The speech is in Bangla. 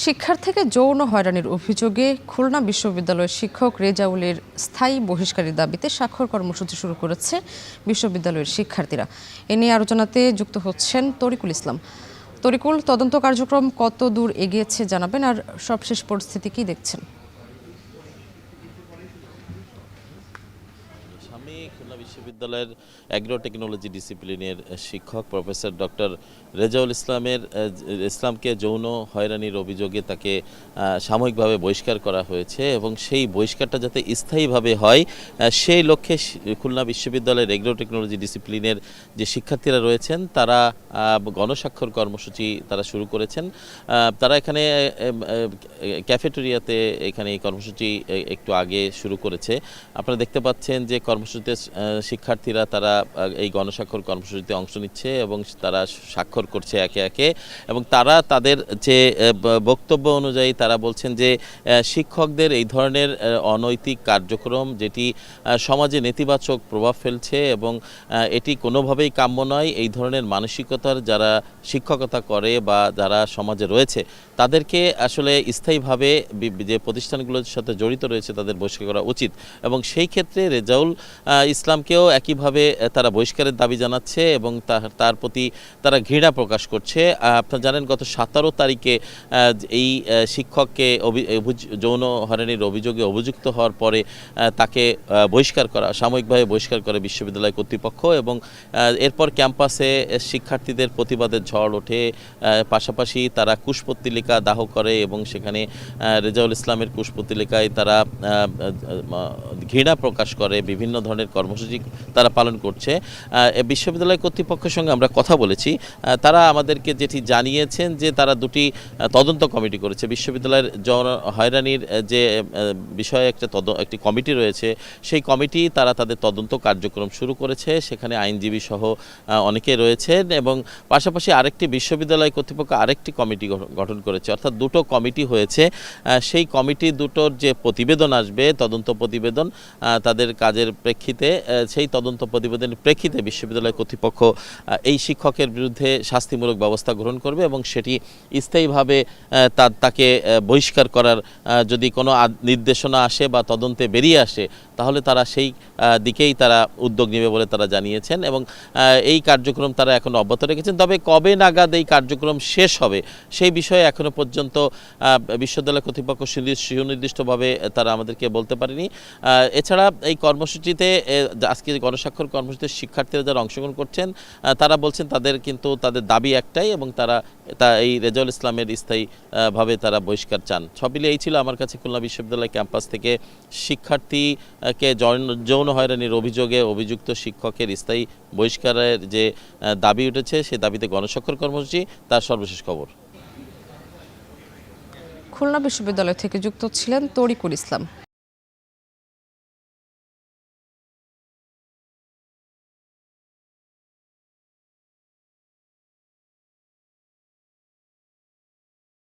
শিক্ষার্থীকে যৌন হয়রানির অভিযোগে খুলনা বিশ্ববিদ্যালয়ের শিক্ষক রেজাউলের স্থায়ী বহিষ্কারের দাবিতে স্বাক্ষর কর্মসূচি শুরু করেছে বিশ্ববিদ্যালয়ের শিক্ষার্থীরা। এ নিয়ে আলোচনাতে যুক্ত হচ্ছেন তরিকুল ইসলাম। তরিকুল, তদন্ত কার্যক্রম কত দূর এগিয়েছে জানাবেন, আর সবশেষ পরিস্থিতি কি দেখছেন? আমি খুলনা বিশ্ববিদ্যালয়ের অ্যাগ্রো টেকনোলজি ডিসিপ্লিনের শিক্ষক প্রফেসর ডক্টর রেজাউল ইসলামকে যৌন হয়রানির অভিযোগে তাকে সাময়িকভাবে বহিষ্কার করা হয়েছে এবং সেই বহিষ্কারটা যাতে স্থায়ীভাবে হয় সেই লক্ষ্যে খুলনা বিশ্ববিদ্যালয়ের অ্যাগ্রো টেকনোলজি ডিসিপ্লিনের যে শিক্ষার্থীরা রয়েছেন তারা গণস্বাক্ষর কর্মসূচি তারা শুরু করেছেন। তারা এখানে ক্যাফেটেরিয়াতে এখানে এই কর্মসূচি একটু আগে শুরু করেছে। আপনারা দেখতে পাচ্ছেন যে কর্মসূচিতে শিক্ষার্থীরা তারা এই গণস্বাক্ষর কর্মসূচিতে অংশ নিচ্ছে এবং তারা স্বাক্ষর করছে একে একে, এবং তারা তাদের যে বক্তব্য অনুযায়ী তারা বলছেন যে শিক্ষকদের এই ধরনের অনৈতিক কার্যক্রম যেটি সমাজে নেতিবাচক প্রভাব ফেলছে এবং এটি কোনোভাবেই কাম্য নয়। এই ধরনের মানসিকতার যারা শিক্ষকতা করে বা যারা সমাজে রয়েছে তাদেরকে আসলে স্থায়ীভাবে যে প্রতিষ্ঠানগুলোর সাথে জড়িত রয়েছে তাদের বহিষ্কার করা উচিত, এবং সেই ক্ষেত্রে রেজাউল ইসলামকেও একইভাবে তারা বহিষ্কারের দাবি জানাচ্ছে এবং তার প্রতি তারা ঘৃণা প্রকাশ করছে। আপনারা জানেন গত 17 তারিখে এই শিক্ষককে যৌন হয়রানির অভিযোগে অভিযুক্ত হওয়ার পরে তাকে সাময়িকভাবে বহিষ্কার করে বিশ্ববিদ্যালয় কর্তৃপক্ষ, এবং এরপর ক্যাম্পাসে শিক্ষার্থীদের প্রতিবাদের ঝড় ওঠে। পাশাপাশি তারা কুশপুত্তলিকা দাহ করে এবং সেখানে রেজাউল ইসলামের কুশপুত্তলিকায় তারা ঘৃণা প্রকাশ করে, বিভিন্ন ধরনের কর্মসূচি তারা পালন করছে। বিশ্ববিদ্যালয় কর্তৃপক্ষের সঙ্গে আমরা কথা বলেছি, তারা আমাদেরকে যেটি জানিয়েছেন যে তারা দুটি তদন্ত কমিটি করেছে। বিশ্ববিদ্যালয়ের যৌন হয়রানির যে বিষয়ে একটি কমিটি রয়েছে, সেই কমিটি তারা তাদের তদন্ত কার্যক্রম শুরু করেছে। সেখানে আইনজীবী সহ অনেকে রয়েছেন এবং পাশাপাশি আরেকটি বিশ্ববিদ্যালয় কর্তৃপক্ষ আরেকটি কমিটি গঠন করেছে, অর্থাৎ দুটো কমিটি হয়েছে। সেই কমিটি দুটোর যে প্রতিবেদন আসবে, তদন্ত প্রতিবেদন, তাদের কাজের প্রেক্ষিতে সেই তদন্ত প্রতিবেদনের প্রেক্ষিতে বিশ্ববিদ্যালয় কর্তৃপক্ষ এই শিক্ষকের বিরুদ্ধে শাস্তিমূলক ব্যবস্থা গ্রহণ করবে এবং সেটি স্থায়ীভাবে তাকে বহিষ্কার করার যদি কোনো নির্দেশনা আসে বা তদন্তে বেরিয়ে আসে তাহলে তারা সেই দিকেই তারা উদ্যোগ নেবে বলে তারা জানিয়েছেন, এবং এই কার্যক্রম তারা এখন অব্যাহত রেখেছেন। তবে কবে নাগাদ এই কার্যক্রম শেষ হবে সেই বিষয়ে এখনও পর্যন্ত বিশ্ববিদ্যালয় কর্তৃপক্ষ সুনির্দিষ্টভাবে তারা আমাদেরকে বলতে পারেনি। এছাড়া এই কর্মসূচিতে আজকে গণস্বাক্ষর কর্মসূচিতে শিক্ষার্থীরা যারা অংশগ্রহণ করছেন তারা বলছেন তাদের দাবি একটাই, এবং তারা এই রেজাউল ইসলামের স্থায়ীভাবে তারা বহিষ্কার চান। সব মিলিয়ে এই ছিল আমার কাছে খুলনা বিশ্ববিদ্যালয় ক্যাম্পাস থেকে শিক্ষার্থীকে যৌন হয়রানির অভিযোগে অভিযুক্ত শিক্ষকের স্থায়ী বহিষ্কারের যে দাবি উঠেছে সেই দাবিতে গণস্বাক্ষর কর্মসূচি তার সর্বশেষ খবর। খুলনা বিশ্ববিদ্যালয় থেকে যুক্ত ছিলেন তরিকুল ইসলাম।